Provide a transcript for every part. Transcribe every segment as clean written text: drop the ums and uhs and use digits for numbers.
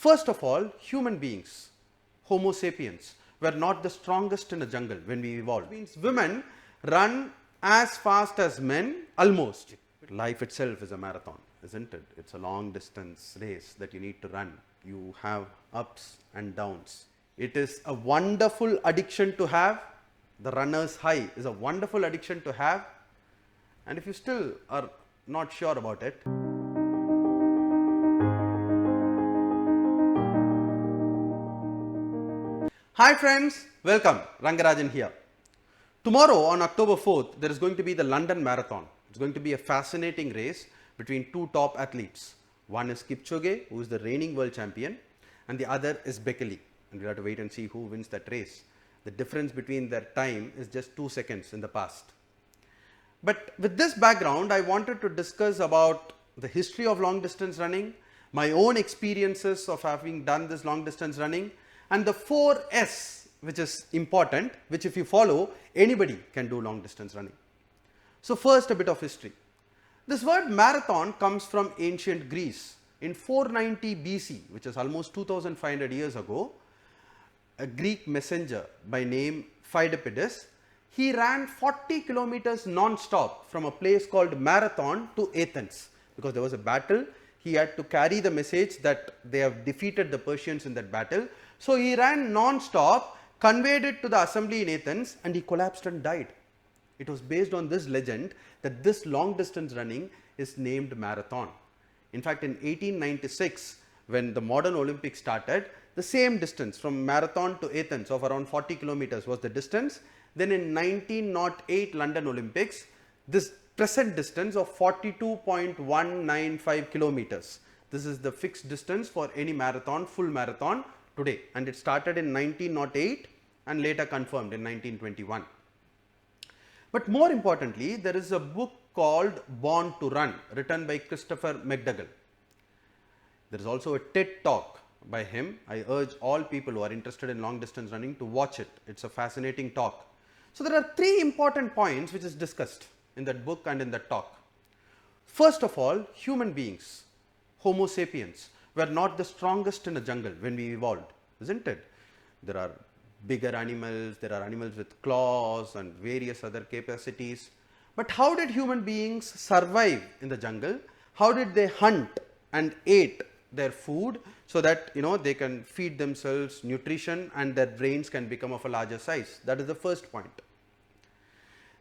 First of all, human beings, Homo sapiens, were not the strongest in the jungle when we evolved. It means women run as fast as men almost. Life itself is a marathon, isn't it? It's a long distance race that you need to run. You have ups and downs. It is a wonderful addiction to have. The runner's high is a wonderful addiction to have. And if you still are not sure about it, hi friends, welcome, Rangarajan here. Tomorrow on October 4th, there is going to be the London Marathon. It's going to be a fascinating race between two top athletes. One is Kipchoge, who is the reigning world champion, and the other is Bekele. And we'll have to wait and see who wins that race. The difference between their time is just 2 seconds in the past. But with this background, I wanted to discuss about the history of long distance running, my own experiences of having done this long distance running, and the 4S, which is important, which if you follow, anybody can do long distance running. So first, a bit of history. This word marathon comes from ancient Greece. In 490 BC, which is almost 2500 years ago, a Greek messenger by name Pheidippides, he ran 40 kilometers non-stop from a place called Marathon to Athens. Because there was a battle, he had to carry the message that they have defeated the Persians in that battle. So he ran non-stop, conveyed it to the assembly in Athens, and he collapsed and died. It was based on this legend that this long distance running is named marathon. In fact, in 1896, when the modern Olympics started, the same distance from Marathon to Athens of around 40 kilometers was the distance. Then in 1908 London Olympics, this present distance of 42.195 kilometers. This is the fixed distance for any marathon, full marathon today, and it started in 1908 and later confirmed in 1921. But more importantly, there is a book called Born to Run, written by Christopher McDougall. There is also a TED talk by him. I urge all people who are interested in long distance running to watch it. It's a fascinating talk. So there are three important points which is discussed in that book and in that talk. First of all, human beings, Homo sapiens, were not the strongest in the jungle when we evolved, isn't it? There are bigger animals, there are animals with claws and various other capacities. But how did human beings survive in the jungle? How did they hunt and ate their food so that they can feed themselves nutrition and their brains can become of a larger size? That is the first point.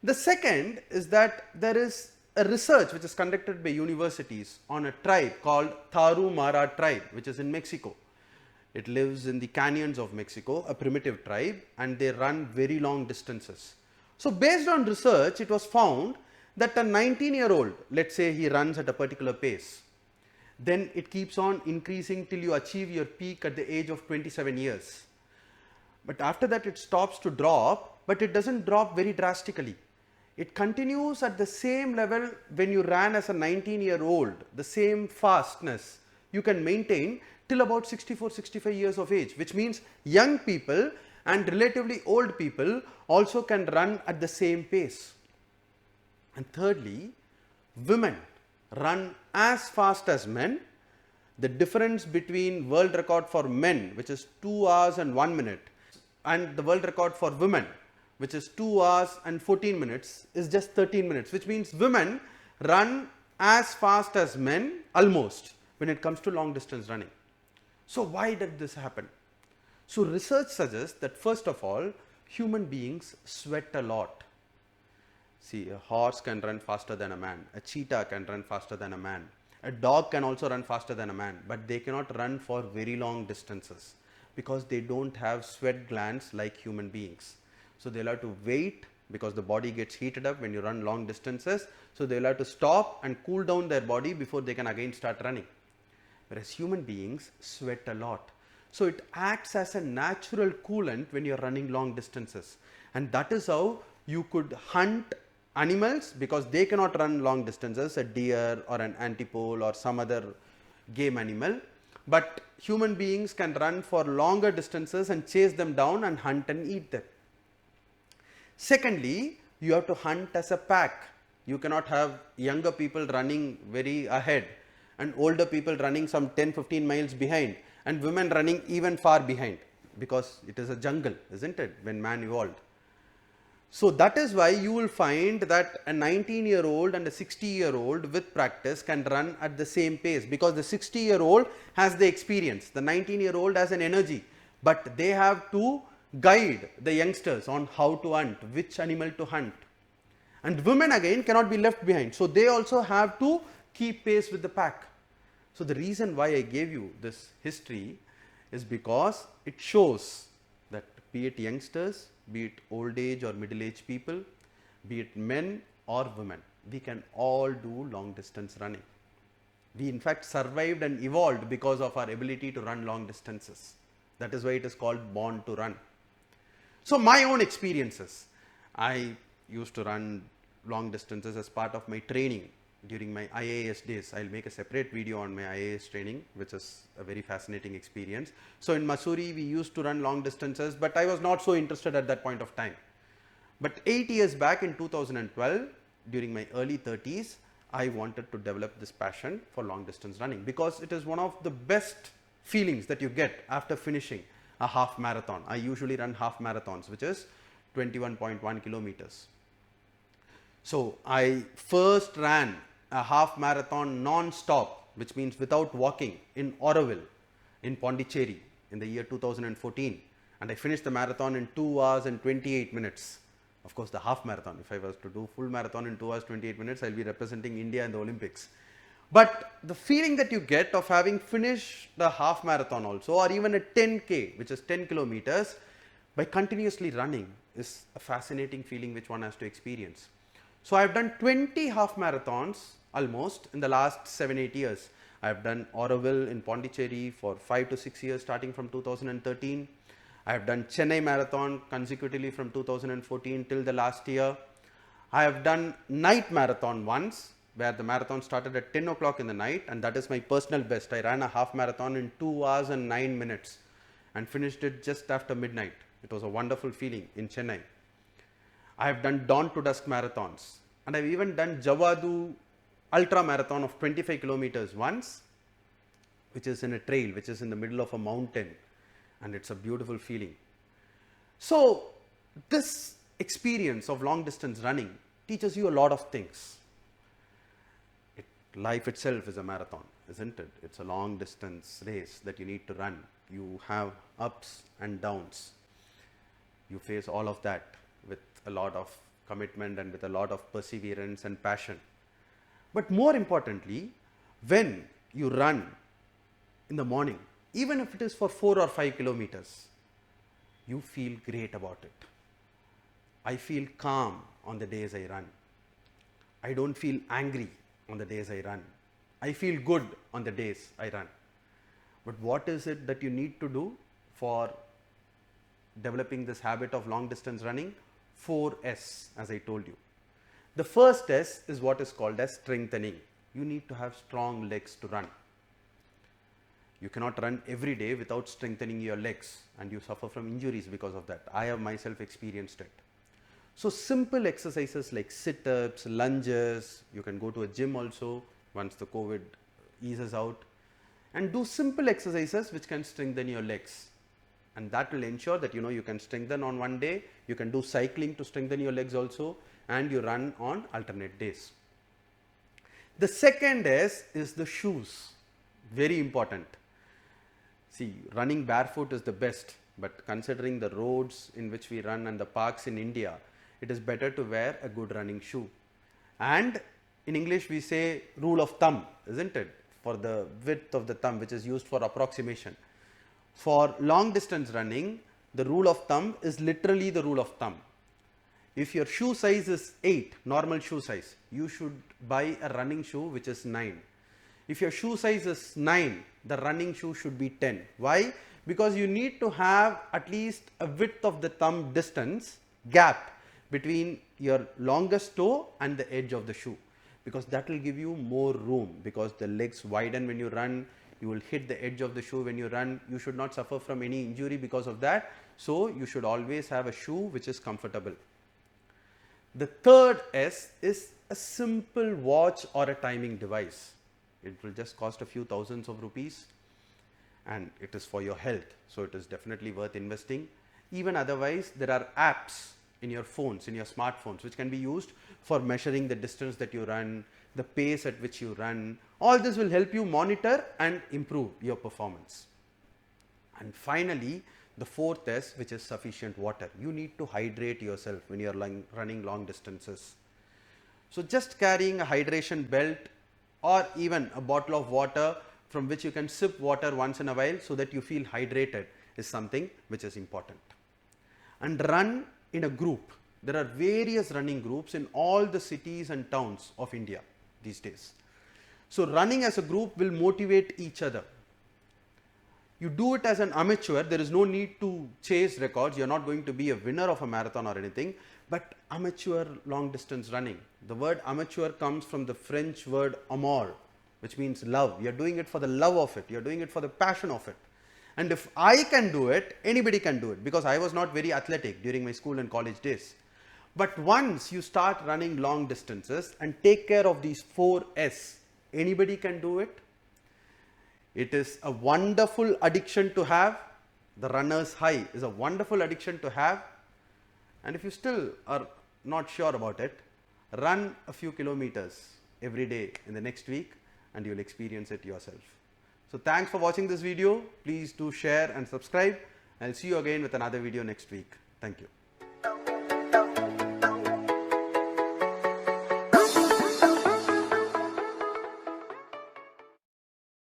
The second is that there is a research which is conducted by universities on a tribe called Tarahumara tribe, which is in Mexico. It lives in the canyons of Mexico, a primitive tribe, and they run very long distances. So based on research, it was found that a 19-year-old, let's say he runs at a particular pace, then it keeps on increasing till you achieve your peak at the age of 27 years. But after that it stops to drop, but it doesn't drop very drastically. It continues at the same level when you ran as a 19-year-old, the same fastness you can maintain till about 64-65 years of age, which means young people and relatively old people also can run at the same pace. And thirdly, women run as fast as men. The difference between world record for men, which is 2 hours and 1 minute, and the world record for women, which is 2 hours and 14 minutes, is just 13 minutes, which means women run as fast as men almost when it comes to long distance running. So why did this happen? So research suggests that first of all, human beings sweat a lot. See, a horse can run faster than a man, a cheetah can run faster than a man, a dog can also run faster than a man, but they cannot run for very long distances because they don't have sweat glands like human beings. So they'll have to wait because the body gets heated up when you run long distances. So they'll have to stop and cool down their body before they can again start running. Whereas human beings sweat a lot. So it acts as a natural coolant when you're running long distances. And that is how you could hunt animals because they cannot run long distances, a deer or an antipole or some other game animal. But human beings can run for longer distances and chase them down and hunt and eat them. Secondly, you have to hunt as a pack. You cannot have younger people running very ahead and older people running some 10-15 miles behind, and women running even far behind, because it is a jungle, isn't it, when man evolved. So that is why you will find that a 19-year-old and a 60-year-old with practice can run at the same pace, because the 60-year-old has the experience, the 19-year-old has an energy, but they have to guide the youngsters on how to hunt, which animal to hunt. And women again cannot be left behind, so they also have to keep pace with the pack. So the reason why I gave you this history is because it shows that be it youngsters, be it old age or middle aged people, be it men or women, we can all do long distance running. We in fact survived and evolved because of our ability to run long distances. That is why it is called born to run. So my own experiences, I used to run long distances as part of my training during my IAS days. I'll make a separate video on my IAS training, which is a very fascinating experience. So in Mussoorie, we used to run long distances, but I was not so interested at that point of time. But 8 years back in 2012, during my early 30s, I wanted to develop this passion for long distance running, because it is one of the best feelings that you get after finishing a half marathon. I usually run half marathons, which is 21.1 kilometers. So I first ran a half marathon non-stop, which means without walking, in Auroville in Pondicherry in the year 2014, and I finished the marathon in 2 hours and 28 minutes. Of course, the half marathon. If I was to do full marathon in 2 hours 28 minutes, I'll be representing India in the Olympics. But the feeling that you get of having finished the half marathon also, or even a 10K, which is 10 kilometers, by continuously running, is a fascinating feeling which one has to experience. So I have done 20 half marathons almost in the last 7-8 years. I have done Auroville in Pondicherry for 5 to 6 years starting from 2013. I have done Chennai Marathon consecutively from 2014 till the last year. I have done night marathon once, where the marathon started at 10 o'clock in the night, and that is my personal best. I ran a half marathon in 2 hours and 9 minutes and finished it just after midnight. It was a wonderful feeling in Chennai. I have done dawn to dusk marathons, and I have even done Javadu ultra marathon of 25 kilometers once, which is in a trail, which is in the middle of a mountain, and it's a beautiful feeling. So this experience of long distance running teaches you a lot of things. Life itself is a marathon, isn't it? It's a long distance race that you need to run. You have ups and downs. You face all of that with a lot of commitment and with a lot of perseverance and passion. But more importantly, when you run in the morning, even if it is for 4 or 5 kilometers, you feel great about it. I feel calm on the days I run. I don't feel angry on the days I run. I feel good on the days I run. But what is it that you need to do for developing this habit of long distance running? 4S, as I told you. The first S is what is called as strengthening. You need to have strong legs to run. You cannot run every day without strengthening your legs, and you suffer from injuries because of that. I have myself experienced it. So simple exercises like sit-ups, lunges, you can go to a gym also once the COVID eases out, and do simple exercises which can strengthen your legs. And that will ensure that you can strengthen on one day, you can do cycling to strengthen your legs also, and you run on alternate days. The second S is the shoes, very important. See, running barefoot is the best, but considering the roads in which we run and the parks in India, it is better to wear a good running shoe. And in English we say rule of thumb, isn't it, for the width of the thumb, which is used for approximation. For long distance running, the rule of thumb is literally the rule of thumb. If your shoe size is 8, normal shoe size, you should buy a running shoe which is 9. If your shoe size is 9, the running shoe should be 10. Why? Because you need to have at least a width of the thumb distance gap between your longest toe and the edge of the shoe, because that will give you more room, because the legs widen when you run, you will hit the edge of the shoe when you run. You should not suffer from any injury because of that. So you should always have a shoe which is comfortable. The third S is a simple watch or a timing device. It will just cost a few thousands of rupees, and it is for your health. So it is definitely worth investing. Even otherwise, there are apps in your phones, in your smartphones, which can be used for measuring the distance that you run, the pace at which you run. All this will help you monitor and improve your performance. And finally, the fourth S, which is sufficient water. You need to hydrate yourself when you are running long distances. So just carrying a hydration belt or even a bottle of water from which you can sip water once in a while so that you feel hydrated is something which is important. And run in a group. There are various running groups in all the cities and towns of India these days. So running as a group will motivate each other. You do it as an amateur, there is no need to chase records. You are not going to be a winner of a marathon or anything, but amateur long distance running. The word amateur comes from the French word amour, which means love. You are doing it for the love of it. You are doing it for the passion of it. And if I can do it, anybody can do it, because I was not very athletic during my school and college days. But once you start running long distances and take care of these 4 S, anybody can do it. It is a wonderful addiction to have. The runner's high is a wonderful addiction to have. And if you still are not sure about it, run a few kilometers every day in the next week and you will experience it yourself. So thanks for watching this video. Please do share and subscribe. I'll see you again with another video next week. Thank you.